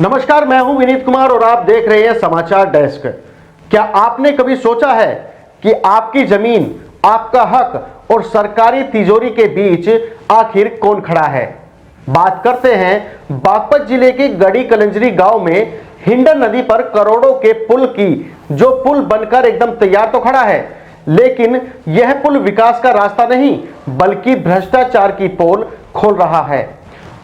नमस्कार, मैं हूं विनीत कुमार और आप देख रहे हैं समाचार डेस्क। क्या आपने कभी सोचा है कि आपकी जमीन, आपका हक और सरकारी तिजोरी के बीच आखिर कौन खड़ा है? बात करते हैं बागपत जिले के गड़ी कलंजरी गांव में हिंडन नदी पर करोड़ों के पुल की, जो पुल बनकर एकदम तैयार तो खड़ा है, लेकिन यह पुल विकास का रास्ता नहीं बल्कि भ्रष्टाचार की पोल खोल रहा है।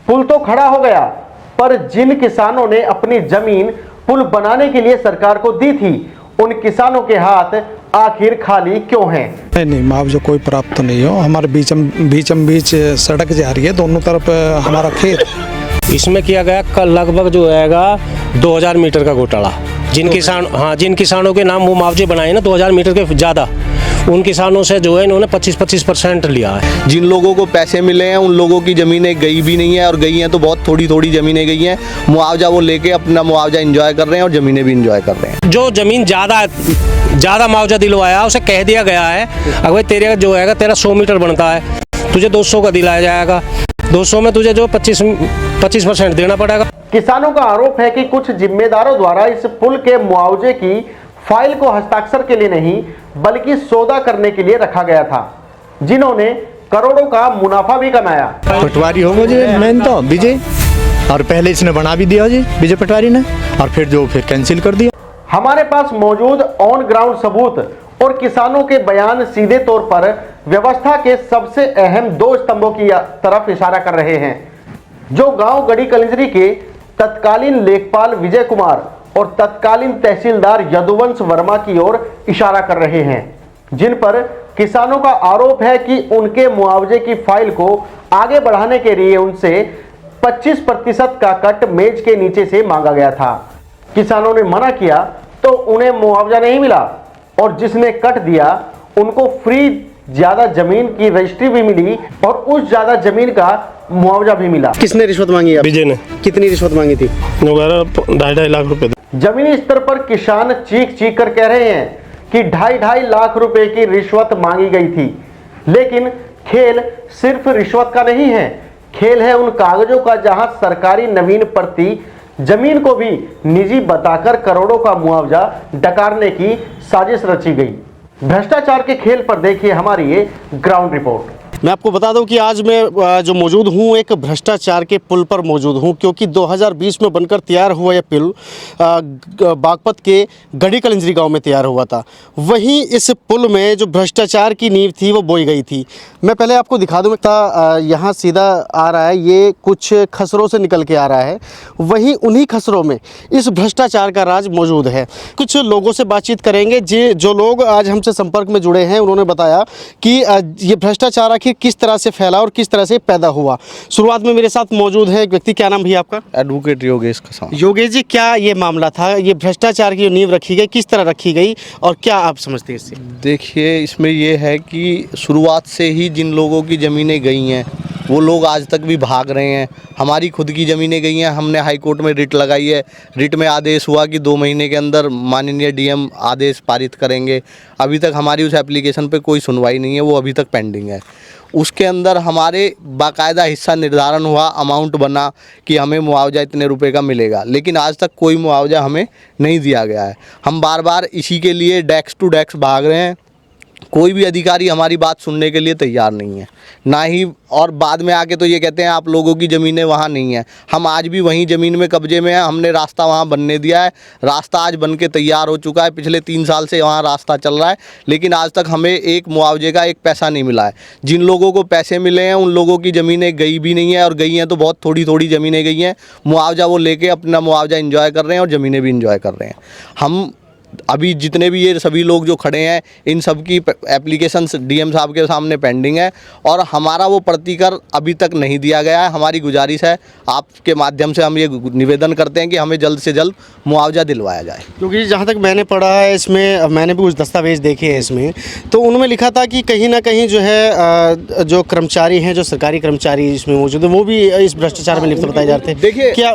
पुल तो खड़ा हो गया, पर जिन किसानों ने अपनी जमीन पुल बनाने के लिए सरकार को दी थी, उन किसानों के हाथ आखिर खाली क्यों हैं? नहीं, मुआवजा कोई प्राप्त नहीं हो। हमारे बीच सड़क जा रही है, दोनों तरफ हमारा खेत। इसमें किया गया कल लगभग जो आएगा 2000 मीटर का घोटाला। जिन किसानों के नाम वो मुआवजे बनाए ना 2000 मीटर के ज़्यादा, उन किसानों से जो है इन्होंने 25% लिया है। जिन लोगों को पैसे मिले हैं उन लोगों की ज़मीनें गई भी नहीं है, और गई हैं तो बहुत थोड़ी ज़मीनें गई हैं। मुआवजा वो लेके अपना मुआवजा एंजॉय कर रहे हैं और ज़मीनें भी एंजॉय कर रहे हैं। जो ज़मीन ज़्यादा मुआवजा दिलवाया उसे कह दिया गया है, अगर तेरा जो है तेरा 100 मीटर बनता है, तुझे 200 का दिलाया जाएगा। 200 में तुझे जो 25% देना पड़ेगा। किसानों का आरोप है कि कुछ जिम्मेदारों द्वारा इस पुल के मुआवजे की फाइल को हस्ताक्षर के लिए नहीं बल्कि सौदा करने के लिए रखा गया था, जिन्होंने करोड़ों का मुनाफा भी कमाया। पटवारी हो मुझे मैंने तो विजय, और पहले इसने बना भी दिया जी विजय पटवारी ने, और फिर कैंसिल कर दिया। हमारे पास मौजूद ऑन ग्राउंड सबूत और किसानों के बयान सीधे तौर पर व्यवस्था के सबसे अहम दो स्तंभों की तरफ इशारा कर रहे हैं, जो गांव गड़ी कलंजरी के तत्कालीन लेखपाल विजय कुमार और तत्कालीन तहसीलदार यदुवंश वर्मा की ओर इशारा कर रहे हैं, जिन पर किसानों का आरोप है कि उनके मुआवजे की फाइल को आगे बढ़ाने के लिए उनसे 25% का कट मेज के नीचे से मांगा गया था। किसानों ने मना किया तो उन्हें मुआवजा नहीं मिला, और जिसने कट दिया उनको फ्री ज्यादा जमीन की रजिस्ट्री भी मिली और उस ज्यादा जमीन का मुआवजा भी मिला। किसने रिश्वत मांगी है? विजय ने। कितनी रिश्वत मांगी थी? 2.5 लाख रुपए। जमीनी स्तर पर किसान चीख कर कह रहे हैं कि 2.5 लाख रुपए की रिश्वत मांगी गई थी, लेकिन खेल सिर्फ रिश्वत का नहीं है, खेल है उन कागजों का जहां सरकारी नवीन प्रति जमीन को भी निजी बताकर करोड़ों का मुआवजा डकारने की साजिश रची गई। भ्रष्टाचार के खेल पर देखिए हमारी ये ग्राउंड रिपोर्ट। मैं आपको बता दूं कि आज मैं जो मौजूद हूं एक भ्रष्टाचार के पुल पर मौजूद हूं, क्योंकि 2020 में बनकर तैयार हुआ यह पुल बागपत के गड़ी कलंजरी गांव में तैयार हुआ था। वहीं इस पुल में जो भ्रष्टाचार की नींव थी वो बोई गई थी। मैं पहले आपको दिखा दूं, यहाँ सीधा आ रहा है, ये कुछ खसरों से निकल के आ रहा है। वहीं उन्हीं खसरों में इस भ्रष्टाचार का राज मौजूद है। कुछ लोगों से बातचीत करेंगे, जो लोग आज हमसे संपर्क में जुड़े हैं। उन्होंने बताया कि ये भ्रष्टाचार किस तरह से फैला और किस तरह से पैदा हुआ। शुरुआत में मेरे साथ मौजूद है एक व्यक्ति। क्या नाम भैया आपका? एडवोकेट योगेश का। योगेश जी, क्या ये मामला था? ये भ्रष्टाचार की नींव रखी गई, किस तरह रखी गई और क्या आप समझते हैं इससे? देखिए, इसमें ये है कि शुरुआत से ही जिन लोगों की ज़मीनें गई हैं वो लोग आज तक भी भाग रहे हैं। हमारी खुद की ज़मीनें गई हैं, हमने हाई कोर्ट में रिट लगाई है। रिट में आदेश हुआ कि 2 महीने के अंदर माननीय डीएम आदेश पारित करेंगे। अभी तक हमारी उस एप्लीकेशन पे कोई सुनवाई नहीं है, वो अभी तक पेंडिंग है। उसके अंदर हमारे बाकायदा हिस्सा निर्धारण हुआ, अमाउंट बना कि हमें मुआवजा इतने रुपए का मिलेगा, लेकिन आज तक कोई मुआवजा हमें नहीं दिया गया है। हम बार बार इसी के लिए डेस्क टू डेस्क भाग रहे हैं। कोई भी अधिकारी हमारी बात सुनने के लिए तैयार नहीं है, ना ही, और बाद में आके तो ये कहते हैं आप लोगों की ज़मीनें वहाँ नहीं है। हम आज भी वहीं ज़मीन में कब्जे में हैं। हमने रास्ता वहाँ बनने दिया है, रास्ता आज बन के तैयार हो चुका है। पिछले 3 साल से वहाँ रास्ता चल रहा है, लेकिन आज तक हमें एक मुआवजे का एक पैसा नहीं मिला है। जिन लोगों को पैसे मिले हैं उन लोगों की ज़मीनें गई भी नहीं है, और गई हैं तो बहुत थोड़ी ज़मीनें गई हैं। मुआवजा वो लेके अपना मुआवजा एंजॉय कर रहे हैं और ज़मीनें भी एंजॉय कर रहे हैं। हम अभी जितने भी ये सभी लोग जो खड़े हैं, इन सब की एप्लीकेशन डीएम साहब के सामने पेंडिंग है, और हमारा वो प्रतिकर अभी तक नहीं दिया गया है। हमारी गुजारिश है, आपके माध्यम से हम ये निवेदन करते हैं कि हमें जल्द से जल्द मुआवजा दिलवाया जाए। क्योंकि जहाँ तक मैंने पढ़ा है, इसमें मैंने भी कुछ दस्तावेज देखे हैं इसमें, तो उनमें लिखा था कि कहीं ना कहीं जो है जो कर्मचारी हैं, जो सरकारी कर्मचारी इसमें मौजूद है, वो भी इस भ्रष्टाचार में लिप्त बताए जाते हैं। देखिए, क्या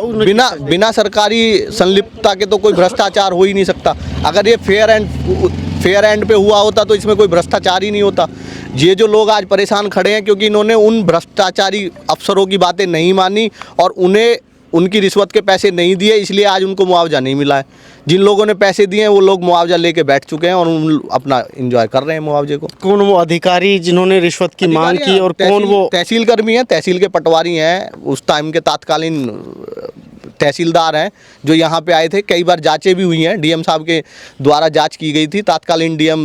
बिना सरकारी संलिप्तता के तो कोई भ्रष्टाचार हो ही नहीं सकता। अगर ये फेयर एंड पे हुआ होता तो इसमें कोई भ्रष्टाचार ही नहीं होता। ये जो लोग आज परेशान खड़े हैं क्योंकि इन्होंने उन भ्रष्टाचारी अफसरों की बातें नहीं मानी और उन्हें उनकी रिश्वत के पैसे नहीं दिए, इसलिए आज उनको मुआवजा नहीं मिला है। जिन लोगों ने पैसे दिए हैं वो लोग मुआवजा लेके बैठ चुके हैं और अपना एंजॉय कर रहे हैं मुआवजे को। कौन वो अधिकारी जिन्होंने रिश्वत की मांग की और कौन वो? तहसील कर्मी हैं, तहसील के पटवारी हैं, उस टाइम के तात्कालीन तहसीलदार हैं जो यहाँ पे आए थे। कई बार जांचें भी हुई हैं, डीएम साहब के द्वारा जांच की गई थी। तात्कालीन डीएम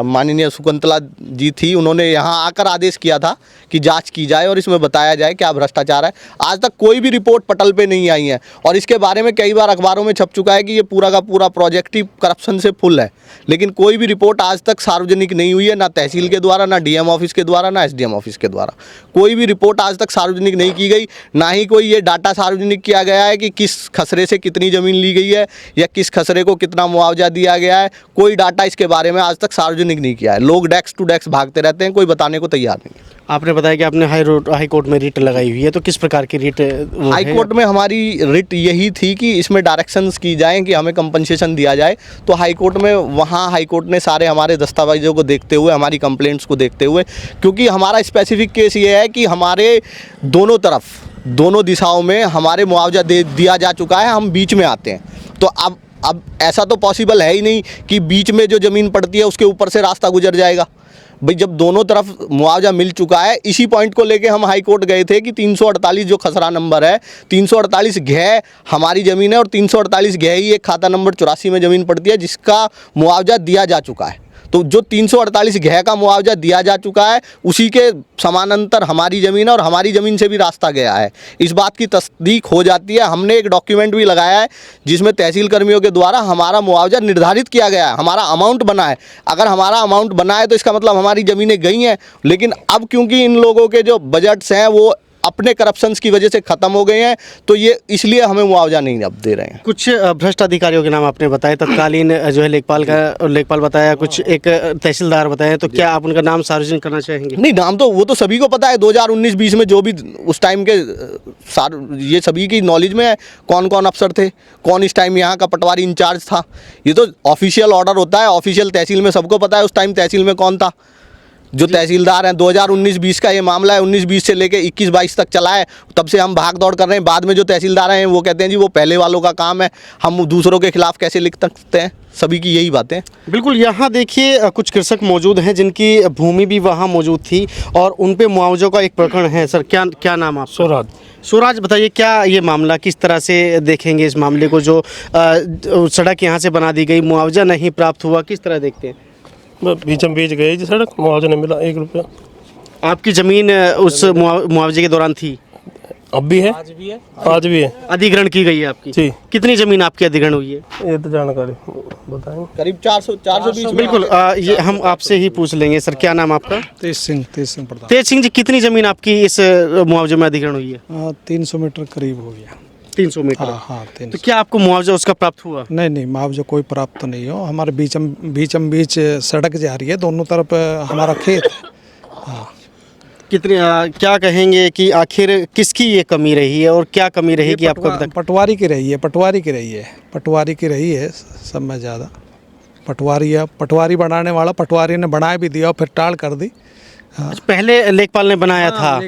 माननीय शकुंतला जी थी, उन्होंने यहाँ आकर आदेश किया था कि जांच की जाए और इसमें बताया जाए क्या भ्रष्टाचार है। आज तक कोई भी रिपोर्ट पटल पे नहीं आई है और इसके बारे में कई बार अखबारों में छप चुका है कि ये पूरा का पूरा प्रोजेक्ट ही करप्शन से फुल है, लेकिन कोई भी रिपोर्ट आज तक सार्वजनिक नहीं हुई है, ना तहसील के द्वारा, ना डीएम ऑफिस के द्वारा, ना एसडीएम ऑफिस के द्वारा। कोई भी रिपोर्ट आज तक सार्वजनिक नहीं की गई, ना ही कोई ये डाटा सार्वजनिक किया गया है कि किस खसरे से कितनी ज़मीन ली गई है या किस खसरे को कितना मुआवजा दिया गया है। कोई डाटा इसके बारे में आज तक सार्वजनिक नहीं किया है। लोग डेस्क टू डेस्क भागते रहते हैं, कोई बताने को तैयार नहीं है। आपने बताया कि आपने हाई कोर्ट में रिट लगाई हुई है, तो किस प्रकार की रिट? हाई कोर्ट में हमारी रिट यही थी कि इसमें डायरेक्शंस की जाएं कि हमें कंपनसेशन दिया जाए। तो हाई कोर्ट में, वहाँ हाई कोर्ट ने सारे हमारे दस्तावेजों को देखते हुए, हमारी कंप्लेंट्स को देखते हुए, क्योंकि हमारा स्पेसिफिक केस ये है कि हमारे दोनों तरफ, दोनों दिशाओं में हमारे मुआवजा दिया जा चुका है, हम बीच में आते हैं। तो अब ऐसा तो पॉसिबल है ही नहीं कि बीच में जो ज़मीन पड़ती है उसके ऊपर से रास्ता गुजर जाएगा। भाई जब दोनों तरफ मुआवजा मिल चुका है, इसी पॉइंट को लेके हम हाई कोर्ट गए थे कि 348 जो खसरा नंबर है, 348 घ हमारी ज़मीन है और 348 घ ही एक खाता नंबर 84 में ज़मीन पड़ती है जिसका मुआवजा दिया जा चुका है। तो जो 348 घ का मुआवजा दिया जा चुका है उसी के समानांतर हमारी ज़मीन है और हमारी ज़मीन से भी रास्ता गया है। इस बात की तस्दीक हो जाती है। हमने एक डॉक्यूमेंट भी लगाया है जिसमें तहसील कर्मियों के द्वारा हमारा मुआवजा निर्धारित किया गया है, हमारा अमाउंट बना है। अगर हमारा अमाउंट बना है तो इसका मतलब हमारी ज़मीनें गई हैं, लेकिन अब क्योंकि इन लोगों के जो बजट्स हैं वो अपने करप्शंस की वजह से ख़त्म हो गए हैं, तो ये इसलिए हमें मुआवजा नहीं अब दे रहे हैं। कुछ भ्रष्ट अधिकारियों के नाम आपने बताए, तत्कालीन जो है लेखपाल बताया, कुछ एक तहसीलदार बताया, तो क्या आप उनका नाम सार्वजनिक करना चाहेंगे? नहीं, नाम तो वो तो सभी को पता है। 2019-20 में जो भी उस टाइम के ये सभी की नॉलेज में है कौन कौन अफसर थे, कौन इस टाइम यहाँ का पटवारी इंचार्ज था। ये तो ऑफिशियल ऑर्डर होता है, ऑफिशियल तहसील में सबको पता है उस टाइम तहसील में कौन था। जो तहसीलदार हैं, 2019-20 का ये मामला है, 19-20 से लेके 21-22 तक चला है, तब से हम भाग दौड़ कर रहे हैं। बाद में जो तहसीलदार हैं वो कहते हैं जी वो पहले वालों का काम है, हम दूसरों के खिलाफ कैसे लिख सकते हैं। सभी की यही बातें। बिल्कुल, यहाँ देखिए कुछ कृषक मौजूद हैं जिनकी भूमि भी वहाँ मौजूद थी और उन पे मुआवजों का एक प्रकरण है। सर क्या नाम आप? स्वराज, बताइए क्या ये मामला, किस तरह से देखेंगे इस मामले को? जो सड़क यहाँ से बना दी गई, मुआवजा नहीं प्राप्त हुआ, किस तरह देखते हैं? बीचम बीच गई जी सड़क, मुआवजा नहीं मिला 1 रुपया। आपकी ज़मीन उस मुआवजे के दौरान थी? अब भी है, आज भी है। अधिग्रहण की गई है आपकी जी। कितनी ज़मीन आपकी अधिग्रहण हुई है? ये तो जानकारी बताएंगे। करीब 420। बिल्कुल, ये हम आपसे ही पूछ लेंगे। सर क्या नाम आपका? तेज सिंह प्रधान। तेज सिंह जी, कितनी ज़मीन आपकी इस मुआवजे में अधिग्रहण हुई है? 300 मीटर करीब हो गया। 300 मीटर? हाँ, 300। तो क्या आपको मुआवजा उसका प्राप्त हुआ? नहीं, मुआवजा कोई प्राप्त तो नहीं हो। हमारे बीच सड़क जा रही है, दोनों तरफ हमारा खेत है। हाँ। क्या कहेंगे कि आखिर किसकी ये कमी रही है और क्या कमी रहेगी आपको अभी तक? पटवारी की रही है सब में ज़्यादा। पटवारी बनाने वाला, पटवारी ने बना भी दिया और फिर टाल कर दी। हाँ। पहले लेखपाल ने बनाया था।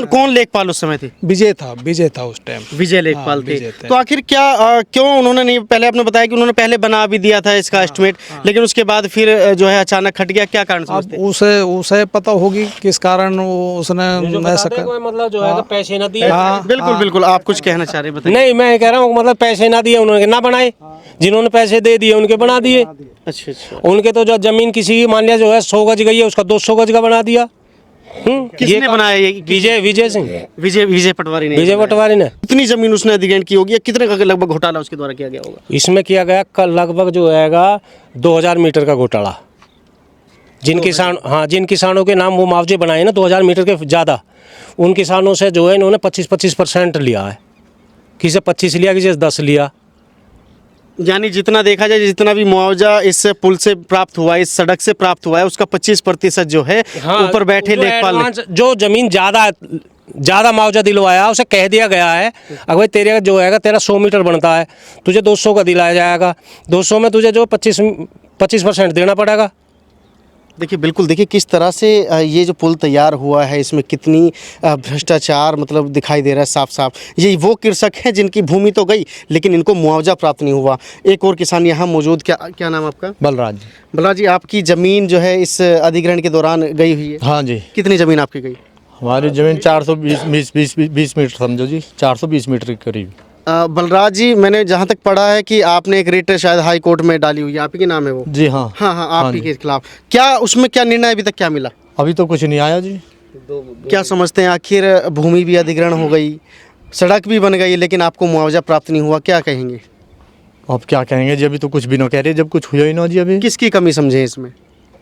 कौन लेखपाल उस समय थे? विजय था उस टाइम। विजय लेखपाल थे। तो आखिर क्यों उन्होंने नहीं, पहले आपने बताया कि उन्होंने पहले बना भी दिया था इसका एस्टिमेट, लेकिन उसके बाद फिर जो है अचानक हट गया, क्या कारण समझते हैं? उसे पता होगी किस कारण उसने मतलब जो है पैसे ना दिए। बिल्कुल, आप कुछ कहना चाह रहे हैं, बताइए। नहीं, मैं कह रहा हूँ मतलब पैसे ना दिए उन्होंने, ना बनाए। जिन्होंने पैसे दे दिए उनके बना दिए। अच्छा। उनके तो जो जमीन किसी की मान लिया जो है 100 गज गई है, उसका 200 गज का बना दिया। किसने बनाया ये? विजय सिंह, विजय पटवारी ने। कितनी जमीन उसने अधिग्रहण की होगी, कितने का लगभग घोटाला उसके द्वारा किया गया होगा? इसमें किया गया कल लगभग जो हैगा 2000 मीटर का घोटाला। जिन किसानों के नाम वो मुआवजे बनाए ना 2000 मीटर के ज़्यादा, उन किसानों से जो है इन्होंने 25% लिया है। किसी 25 लिया, किसी 10 लिया। यानी जितना देखा जाए, जितना भी मुआवजा इस पुल से प्राप्त हुआ है, इस सड़क से प्राप्त हुआ है, उसका 25% जो है ऊपर बैठे लेखपाल ने, जो जमीन ज़्यादा मुआवजा दिलवाया उसे कह दिया गया है अगर भाई तेरे जो है तेरा 100 मीटर बनता है, तुझे 200 का दिलाया जाएगा। 200 में तुझे जो 25% देना पड़ेगा। देखिए बिल्कुल, देखिए किस तरह से ये जो पुल तैयार हुआ है इसमें कितनी भ्रष्टाचार मतलब दिखाई दे रहा है साफ साफ। ये वो कृषक हैं जिनकी भूमि तो गई लेकिन इनको मुआवजा प्राप्त नहीं हुआ। एक और किसान यहाँ मौजूद, क्या नाम आपका? बलराज जी। बलराज जी, आपकी ज़मीन जो है इस अधिग्रहण के दौरान गई हुई है? हाँ जी, कितनी ज़मीन आपकी गई? हमारी ज़मीन 420 मीटर समझो जी, 420 मीटर के करीब। बलराज जी, मैंने जहाँ तक पढ़ा है कि आपने एक रिट शायद हाई कोर्ट में डाली हुई है, आप ही के नाम है वो? जी हाँ। हाँ, आप ही के खिलाफ। क्या उसमें क्या निर्णय अभी तक क्या मिला? अभी तो कुछ नहीं आया जी। क्या समझते हैं, आखिर भूमि भी अधिग्रहण हो गई, सड़क भी बन गई लेकिन आपको मुआवजा प्राप्त नहीं हुआ, क्या कहेंगे? अब क्या कहेंगे जी, अभी तो कुछ भी ना कह रहे, जब कुछ हुआ ही ना जी। अभी किसकी कमी समझे इसमें?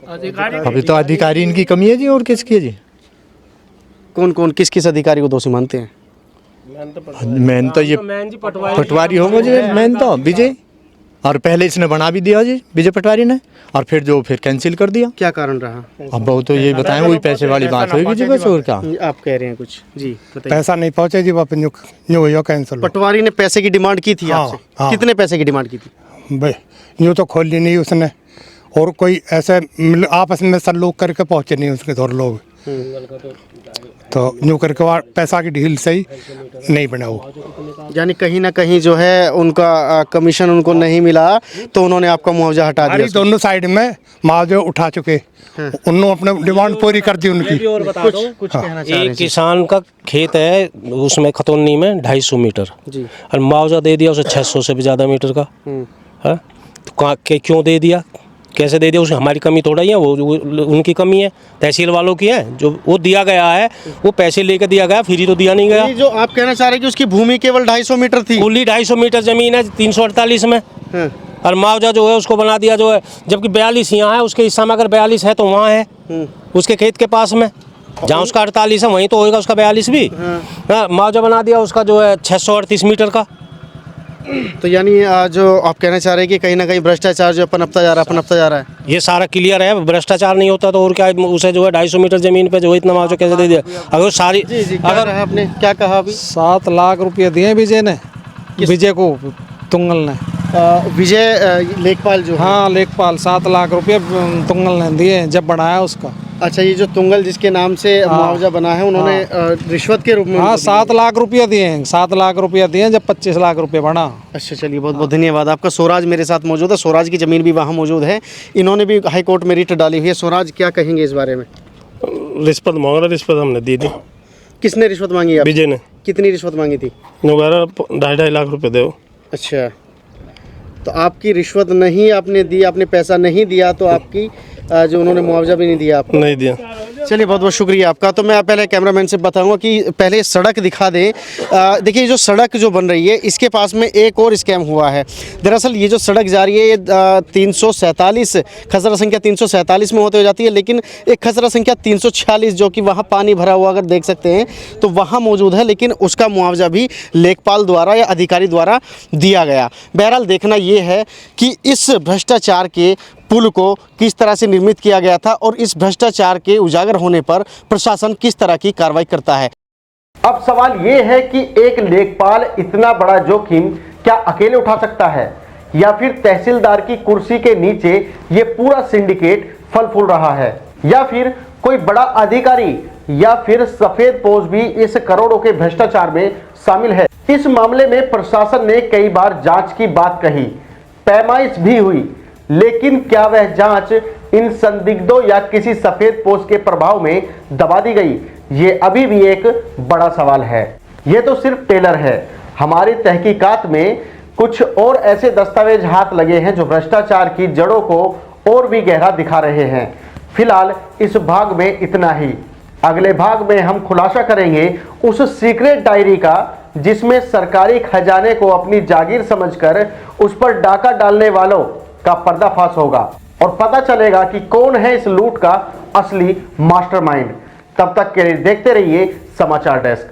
अभी तो अधिकारी इनकी कमी है जी, और किसकी है जी? कौन कौन किस अधिकारी को दोषी मानते हैं? मैन तो ये पटवारी होगा जी, मैन तो विजय। और पहले इसने बना भी दिया जी विजय पटवारी ने, और फिर कैंसिल कर दिया। क्या कारण रहा? अब बहुत तो ये बताएं, वही पैसे वाली बात होगी जी, बस और क्या। आप कह रहे हैं कुछ जी, बताइए। पैसा नहीं पहुंचे जी, वापस न्यू हुआ कैंसिल। पटवारी ने पैसे की डिमांड की थी हाँ, आपसे? हाँ। कितने पैसे की डिमांड की थी? भाई न्यू तो खोल ली नहीं उसने, और कोई ऐसे आपस में सल्लूक करके पहुंचे नहीं उसके थोड़े लोग, तो न्यू करके पैसा की ढील से ही नहीं बना वो। यानी कहीं ना कहीं जो है उनका कमीशन उनको नहीं मिला तो उन्होंने आपका मुआवजा हटा दिया। दोनों साइड में मुआवजे उठा चुके, उन्होंने अपने डिमांड पूरी कर दी उनकी। और बता दो, कुछ कहना चाह रहे एक हैं? किसान का खेत है उसमें खतौनी में 250 मीटर जी। और मुआवजा दे दिया उसे 600 से भी ज़्यादा मीटर का। है तो क्यों दे दिया, कैसे दे दिया? उसमें हमारी कमी थोड़ा ही है, वो उनकी कमी है, तहसील वालों की है। जो वो दिया गया है वो पैसे लेकर दिया गया, फ्री तो दिया नहीं गया। जो आप कहना चाह रहे हैं कि उसकी भूमि केवल 250 मीटर थी, कुल 250 मीटर जमीन है 348 में, और मुआवजा जो है उसको बना दिया जो है, जबकि 42 यहाँ है, उसके हिस्सा में अगर 42 है तो वहाँ है उसके खेत के पास में, जहाँ उसका 48 है वहीं तो होएगा उसका 42 भी। मुआवजा बना दिया उसका जो है 638 मीटर का। तो यानी जो आप कहना चाह रहे हैं कि कहीं ना कहीं भ्रष्टाचार जो पनपता जा रहा है। ये सारा क्लियर है, भ्रष्टाचार नहीं होता तो और क्या, उसे जो है 250 मीटर जमीन पे जो है इतना मुआवजा कैसे दे दिया? अगर सारी अगर आपने क्या कहा अभी? 7 लाख रुपये दिए विजय ने, विजय को तुंगल ने। विजय लेखपाल जो है? हाँ लेखपाल, 7 लाख रुपये तुंगल ने दिए जब बनाया उसका। अच्छा, ये जो तुंगल जिसके नाम से मुआवजा बना है उन्होंने रिश्वत के रूप में? हाँ 7 लाख रुपये दिए हैं, 7 लाख रुपये दिए जब 25 लाख रुपये बना। अच्छा चलिए, बहुत बहुत धन्यवाद आपका। स्वराज मेरे साथ मौजूद है, स्वराज की ज़मीन भी वहाँ मौजूद है, इन्होंने भी हाई कोर्ट में रिट डाली हुई है। स्वराज, क्या कहेंगे इस बारे में? रिश्वत मांग रहा, रिश्वत हमने दी थी। किसने रिश्वत मांगी? विजय ने। कितनी रिश्वत मांगी थी? 2.5 लाख रुपए दो। अच्छा, तो आपकी रिश्वत नहीं आपने दी, आपने पैसा नहीं दिया, तो आपकी जो उन्होंने मुआवजा भी नहीं दिया आपको? नहीं दिया। चलिए, बहुत बहुत शुक्रिया आपका। तो मैं पहले कैमरामैन से बताऊंगा कि पहले सड़क दिखा दें। देखिए, जो सड़क जो बन रही है इसके पास में एक और स्कैम हुआ है। दरअसल ये जो सड़क जा रही है ये 347 खसरा संख्या 347 में होते हो जाती है, लेकिन एक खसरा संख्या 346 जो कि वहाँ पानी भरा हुआ अगर देख सकते हैं तो वहाँ मौजूद है, लेकिन उसका मुआवजा भी लेखपाल द्वारा या अधिकारी द्वारा दिया गया। बहरहाल देखना ये है कि इस भ्रष्टाचार के पुल को किस तरह से निर्मित किया गया था और इस भ्रष्टाचार के उजागर होने पर प्रशासन किस तरह की कार्रवाई करता है। अब सवाल ये है कि एक लेखपाल इतना बड़ा जोखिम क्या अकेले उठा सकता है, या फिर तहसीलदार की कुर्सी के नीचे ये पूरा सिंडिकेट फल फूल रहा है, या फिर कोई बड़ा अधिकारी या फिर सफेद पोश भी इस करोड़ों के भ्रष्टाचार में शामिल है। इस मामले में प्रशासन ने कई बार जांच की बात कही, पैमाइश भी हुई, लेकिन क्या वह जांच इन संदिग्धों या किसी सफेद पोश के प्रभाव में दबा दी गई? ये अभी भी एक बड़ा सवाल है। ये तो सिर्फ टेलर है, हमारी तहकीकात में कुछ और ऐसे दस्तावेज हाथ लगे हैं जो भ्रष्टाचार की जड़ों को और भी गहरा दिखा रहे हैं। फिलहाल इस भाग में इतना ही। अगले भाग में हम खुलासा करेंगे उस सीक्रेट डायरी का जिसमें सरकारी खजाने को अपनी जागीर समझकर उस पर डाका डालने वालों का पर्दाफाश होगा और पता चलेगा कि कौन है इस लूट का असली मास्टरमाइंड। तब तक के लिए देखते रहिए समाचार डेस्क।